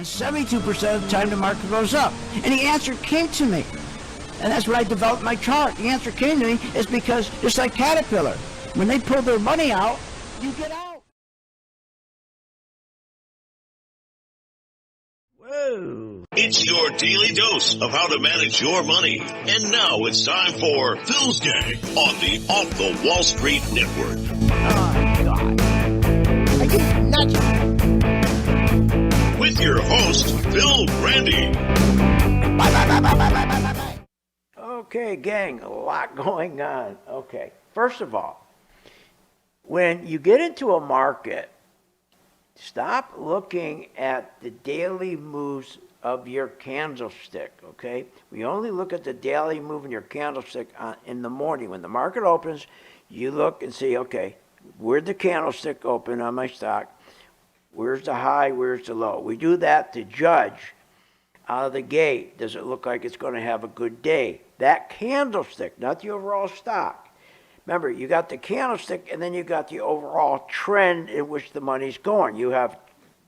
And 72% of the time the market goes up. And the answer came to me. And that's when I developed my chart. The answer came to me is because, just like Caterpillar, when they pull their money out, you get out. Whoa. It's your daily dose of how to manage your money. And now it's time for Phil's Gang on the Off the Wall Street Network. Oh, God. I get nuts. With your host, Phil Grande. Bye. Okay, gang, a lot going on. Okay, first of all, when you get into a market, stop looking at the daily moves of your candlestick, okay? We only look at the daily move in your candlestick in the morning. When the market opens, you look and see, okay, where'd the candlestick open on my stock? Where's the high? Where's the low? We do that to judge out of the gate. Does it look like it's going to have a good day? That candlestick, not the overall stock. Remember, you got the candlestick and then you got the overall trend in which the money's going. You have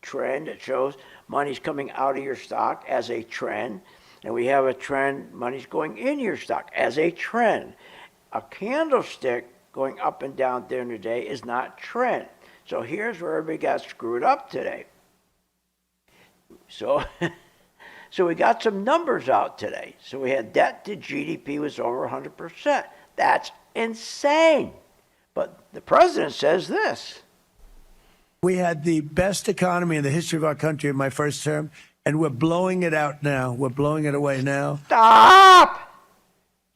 trend that shows money's coming out of your stock as a trend, and we have a trend, money's going in your stock as a trend. A candlestick going up and down during the day is not trend. So here's where everybody got screwed up today. So we got some numbers out today. So we had debt to GDP was over 100%. That's insane. But the president says this. We had the best economy in the history of our country in my first term, and we're blowing it out now. We're blowing it away now. Stop!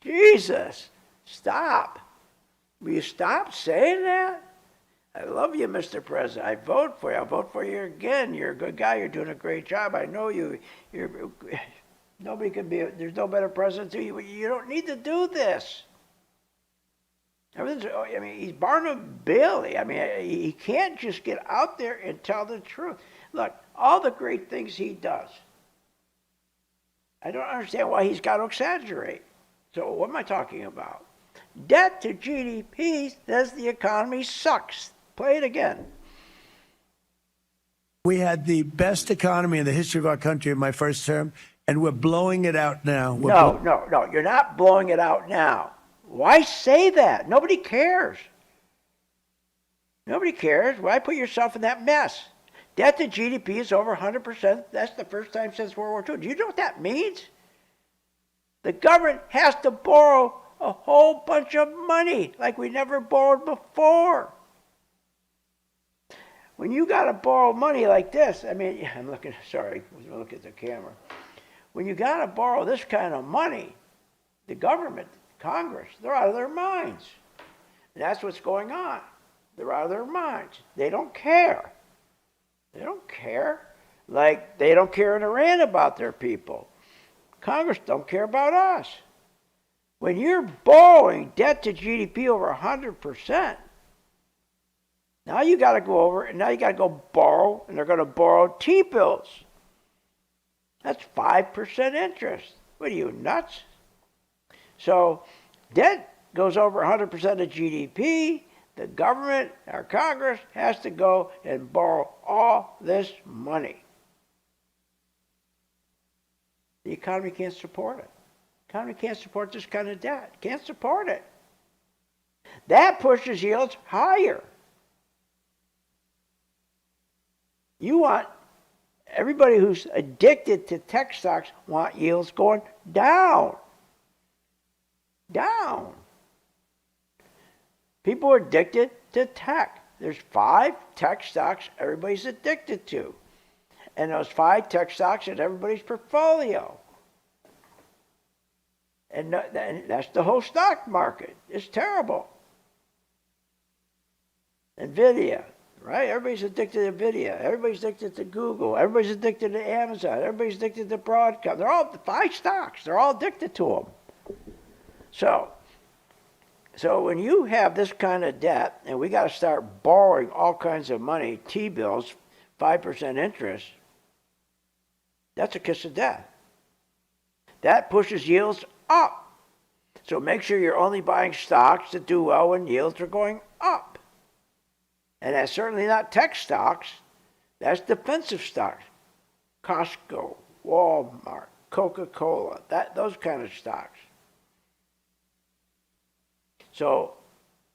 Jesus, stop. Will you stop saying that? I love you, Mr. President. I vote for you. I'll vote for you again. You're a good guy. You're doing a great job. I know you. Nobody can be. There's no better president to you. You don't need to do this. He's Barnum Bailey. He can't just get out there and tell the truth. Look, all the great things he does. I don't understand why he's got to exaggerate. So what am I talking about? Debt to GDP says the economy sucks. Play it again. We had the best economy in the history of our country in my first term, and we're blowing it out now. No, you're not blowing it out now. Why say that? Nobody cares. Nobody cares. Why put yourself in that mess? Debt to GDP is over 100%. That's the first time since World War II. Do you know what that means? The government has to borrow a whole bunch of money like we never borrowed before. When you got to borrow money like this, look at the camera. When you got to borrow this kind of money, the government, Congress, they're out of their minds. And that's what's going on. They're out of their minds. They don't care. They don't care. Like they don't care in Iran about their people. Congress don't care about us. When you're borrowing debt to GDP over 100%, now you got to go over and now you got to go borrow, and they're going to borrow T-bills. That's 5% interest. What are you, nuts? So debt goes over 100% of GDP. The government, our Congress, has to go and borrow all this money. The economy can't support it. The economy can't support this kind of debt. Can't support it. That pushes yields higher. You want, everybody who's addicted to tech stocks want yields going down. Down. People are addicted to tech. There's 5 tech stocks everybody's addicted to. And those 5 tech stocks in everybody's portfolio. And that's the whole stock market. It's terrible. NVIDIA, right? Everybody's addicted to NVIDIA. Everybody's addicted to Google. Everybody's addicted to Amazon. Everybody's addicted to Broadcom. They're all 5 stocks. They're all addicted to them. So when you have this kind of debt, and we got to start borrowing all kinds of money, T-bills, 5% interest, that's a kiss of death. That pushes yields up. So make sure you're only buying stocks that do well when yields are going up. And that's certainly not tech stocks. That's defensive stocks. Costco, Walmart, Coca-Cola, those kind of stocks. So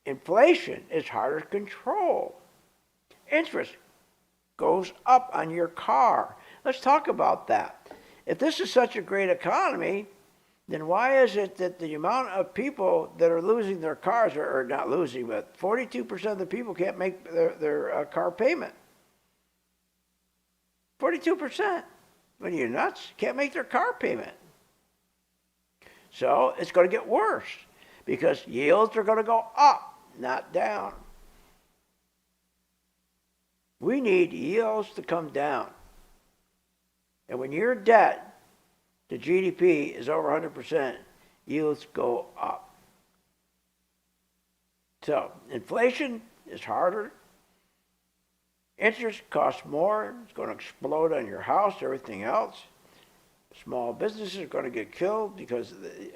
inflation is harder to control. Interest goes up on your car. Let's talk about that. If this is such a great economy, then why is it that the amount of people that are losing their cars, or not losing, but 42% of the people can't make their car payment? 42%. What are you, nuts? Can't make their car payment. So it's going to get worse because yields are going to go up, not down. We need yields to come down. And when your debt to GDP is over 100%, yields go up. So inflation is harder. Interest costs more. It's going to explode on your house, everything else. Small businesses are going to get killed because the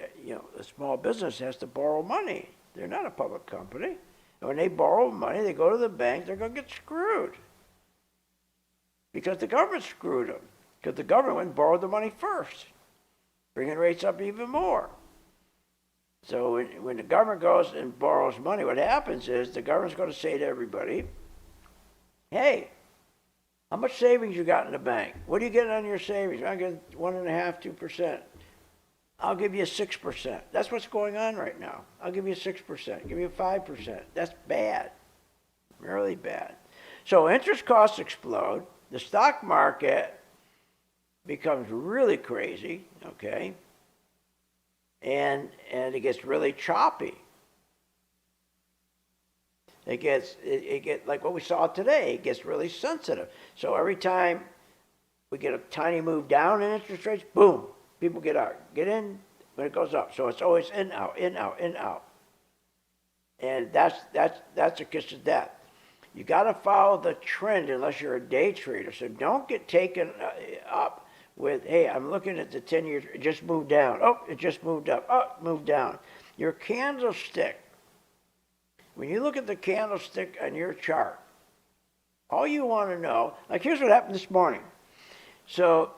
small business has to borrow money. They're not a public company. And when they borrow money, they go to the bank, they're going to get screwed. Because the government screwed them. Because the government went and borrowed the money first, bringing rates up even more. So when the government goes and borrows money, what happens is the government's going to say to everybody, hey, how much savings you got in the bank? What are you getting on your savings? I get 1.5%, 2%. I'll give you 6%. That's what's going on right now. I'll give you 6%, give you 5%. That's bad, really bad. So interest costs explode. The stock market becomes really crazy, okay? And it gets really choppy. It gets like what we saw today. It gets really sensitive. So every time we get a tiny move down in interest rates, boom, people get out, get in when it goes up. So it's always in, out, in, out, in, out. And that's a kiss of death. You got to follow the trend unless you're a day trader. So don't get taken up with, hey, I'm looking at the 10 years, it just moved down. Oh, it just moved up. Oh, it moved down. Your candlestick. When you look at the candlestick on your chart, all you want to know, like here's what happened this morning. So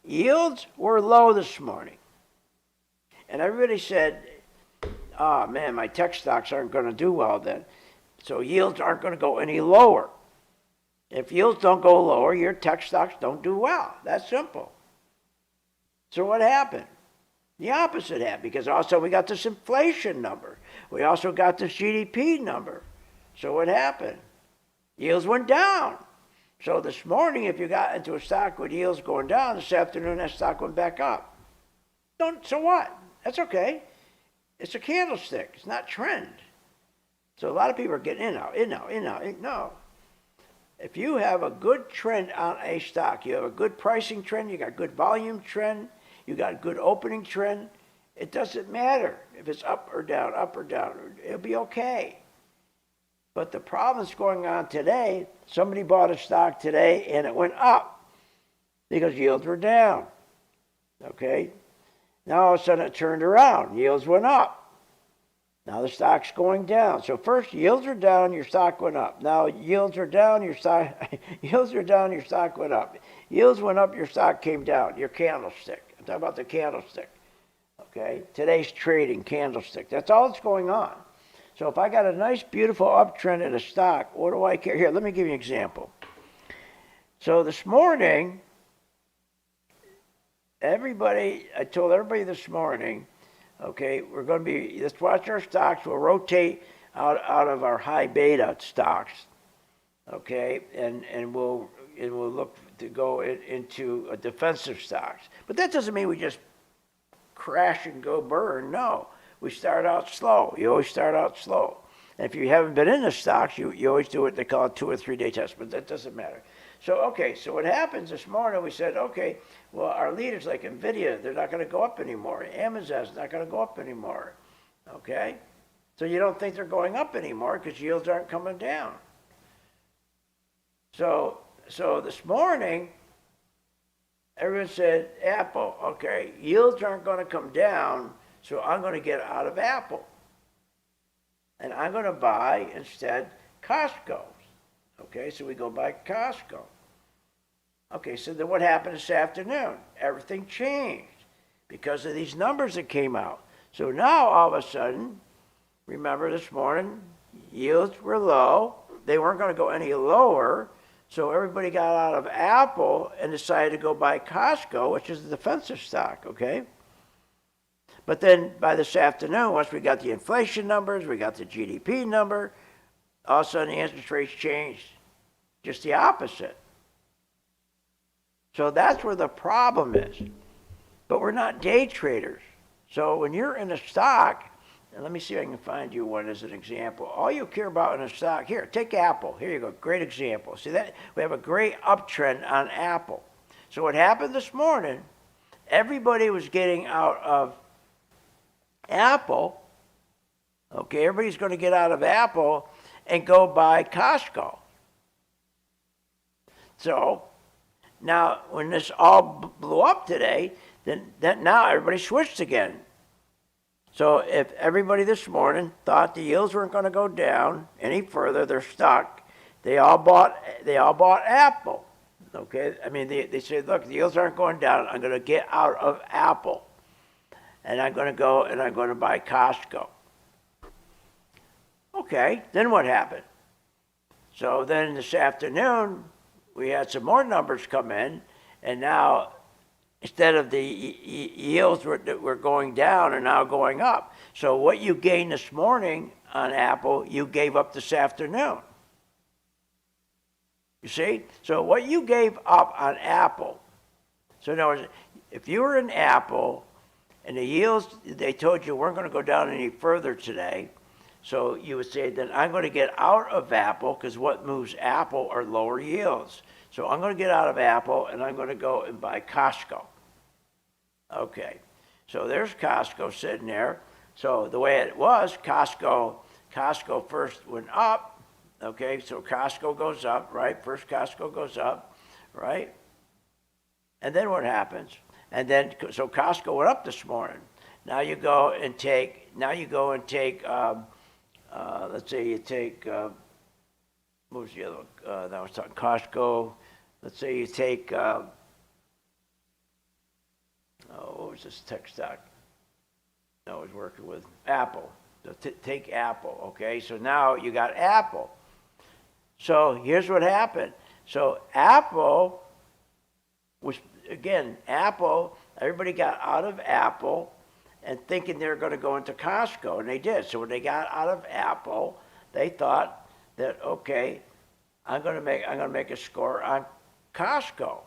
yields were low this morning. And everybody said, oh man, my tech stocks aren't going to do well then. So yields aren't going to go any lower. If yields don't go lower, your tech stocks don't do well. That's simple. So what happened? The opposite happened, because also we got this inflation number. We also got this GDP number. So what happened? Yields went down. So this morning, if you got into a stock with yields going down, this afternoon that stock went back up. So what? That's okay. It's a candlestick. It's not trend. So a lot of people are getting in now, in now, in now. No. If you have a good trend on a stock, you have a good pricing trend, you got good volume trend, you got a good opening trend, it doesn't matter if it's up or down, it'll be okay. But the problem that's going on today, somebody bought a stock today and it went up because yields were down. Okay? Now all of a sudden it turned around, yields went up. Now the stock's going down. So first yields are down, your stock went up. Now yields are down, your stock went up. Yields went up, your stock came down, your candlestick. I'm talking about the candlestick. Okay? Today's trading candlestick. That's all that's going on. So if I got a nice, beautiful uptrend in a stock, what do I care? Here, let me give you an example. So this morning, I told everybody this morning, okay, let's watch our stocks. We'll rotate out of our high beta stocks, okay, and we'll look to go into a defensive stocks. But that doesn't mean we just crash and go burn. No, we start out slow. You always start out slow. And if you haven't been in the stocks, you always do what they call a 2 or 3 day test, but that doesn't matter. So what happens this morning, we said, okay, well, our leaders like NVIDIA, they're not going to go up anymore. Amazon's not going to go up anymore, okay? So you don't think they're going up anymore because yields aren't coming down. So this morning, everyone said, Apple, okay, yields aren't going to come down, so I'm going to get out of Apple. And I'm going to buy, instead, Costco. Okay, so we go buy Costco. Okay, so then what happened this afternoon? Everything changed because of these numbers that came out. So now all of a sudden, remember this morning, yields were low. They weren't going to go any lower. So everybody got out of Apple and decided to go buy Costco, which is a defensive stock, okay? But then by this afternoon, once we got the inflation numbers, we got the GDP number, all of a sudden the interest rates changed just the opposite. So that's where the problem is. But we're not day traders. So when you're in a stock, and let me see if I can find you one as an example. All you care about in a stock, here, take Apple. Here you go, great example. See that? We have a great uptrend on Apple. So what happened this morning, everybody was getting out of Apple. Okay, everybody's going to get out of Apple and go buy Costco. So now when this all blew up today, then now everybody switched again. So if everybody this morning thought the yields weren't going to go down any further, they're stuck. They all bought Apple. Okay, I mean they said, look, the yields aren't going down. I'm going to get out of Apple, and I'm going to go and I'm going to buy Costco. Okay, then what happened? So then this afternoon we had some more numbers come in, and now instead of the yields were going down and now going up. So what you gained this morning on Apple, you gave up this afternoon. You see? So what you gave up on Apple, so in other words, if you were in Apple and the yields, they told you weren't going to go down any further today, so you would say, then I'm going to get out of Apple, because what moves Apple are lower yields. So I'm going to get out of Apple and I'm going to go and buy Costco. Okay, so there's Costco sitting there. So the way it was, Costco first went up. Okay, so Costco goes up, right? First Costco goes up, right? And then what happens? And then, so Costco went up this morning. Now you go and take, let's say you take, what was the other one? That was talking Costco. Let's say you take, what was this tech stock? I was working with Apple. So take Apple, okay? So now you got Apple. So here's what happened. So Apple was, again, Apple, everybody got out of Apple and thinking they were going to go into Costco, and they did. So when they got out of Apple, they thought that, okay, I'm going to make a score on Costco.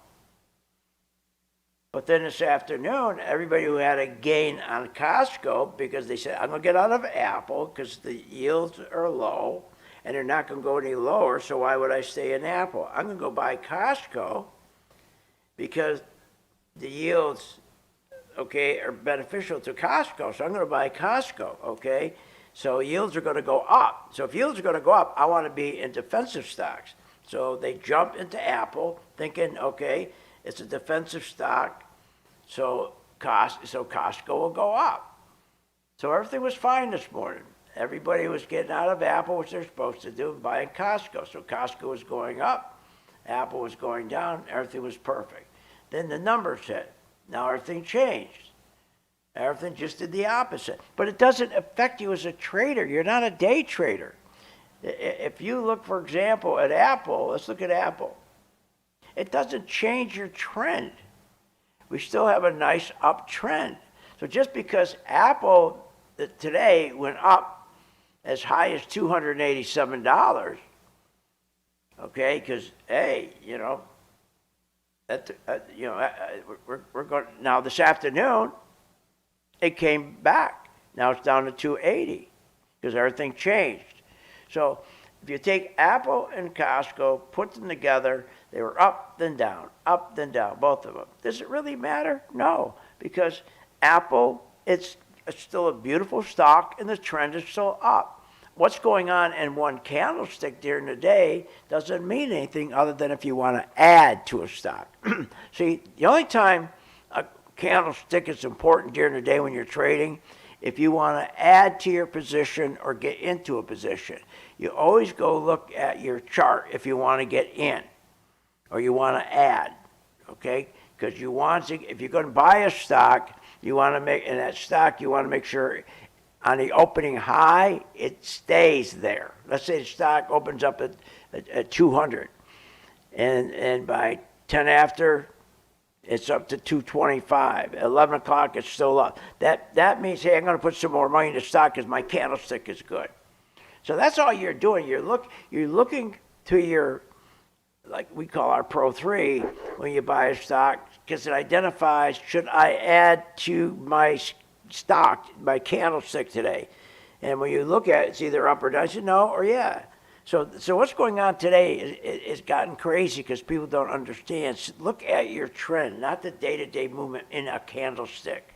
But then this afternoon, everybody who had a gain on Costco, because they said, I'm going to get out of Apple because the yields are low and they're not going to go any lower, so why would I stay in Apple? I'm going to go buy Costco because the yields, okay, are beneficial to Costco, so I'm going to buy Costco, okay? So yields are going to go up. So if yields are going to go up, I want to be in defensive stocks. So they jump into Apple thinking, okay, it's a defensive stock, so Costco will go up. So everything was fine this morning. Everybody was getting out of Apple, which they're supposed to do, and buying Costco. So Costco was going up, Apple was going down, everything was perfect. Then the numbers hit. Now everything changed. Everything just did the opposite. But it doesn't affect you as a trader. You're not a day trader. If you look, for example, at Apple, let's look at Apple. It doesn't change your trend. We still have a nice uptrend. So just because Apple today went up as high as $287, okay, because we're going now. This afternoon, it came back. Now it's down to 280 because everything changed. So if you take Apple and Costco, put them together, they were up then down, both of them. Does it really matter? No, because Apple, it's still a beautiful stock and the trend is still up. What's going on in one candlestick during the day doesn't mean anything other than if you want to add to a stock. See, the only time a candlestick is important during the day when you're trading, if you want to add to your position or get into a position. You always go look at your chart if you want to get in or you want to add. okay? Because you want to, if you're going to buy a stock, you want to make, in that stock, you want to make sure on the opening high, it stays there. Let's say the stock opens up at 200, and by 10 after, it's up to 225. At 11 o'clock, it's still up. That means, hey, I'm going to put some more money in the stock because my candlestick is good. So that's all you're doing. You're looking to your, like we call our Pro 3 when you buy a stock, because it identifies, should I add to my stock, my candlestick today? And when you look at it, it's either up or down. You say no or yeah. So what's going on today is gotten crazy because people don't understand. So look at your trend, not the day-to-day movement in a candlestick.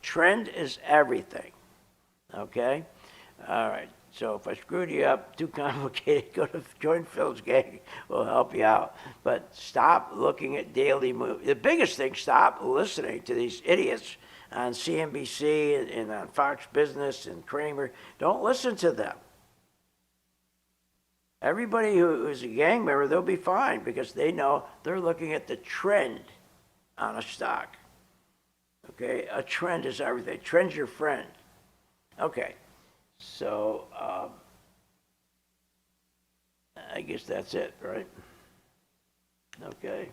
Trend is everything, okay? All right, so if I screwed you up, too complicated, go to join Phil's gang. We'll help you out. But stop looking at daily move. The biggest thing, stop listening to these idiots on CNBC and on Fox Business and Kramer. Don't listen to them. Everybody who is a gang member, they'll be fine because they know they're looking at the trend on a stock. Okay, a trend is everything. Trend's your friend. Okay, so I guess that's it, right? Okay.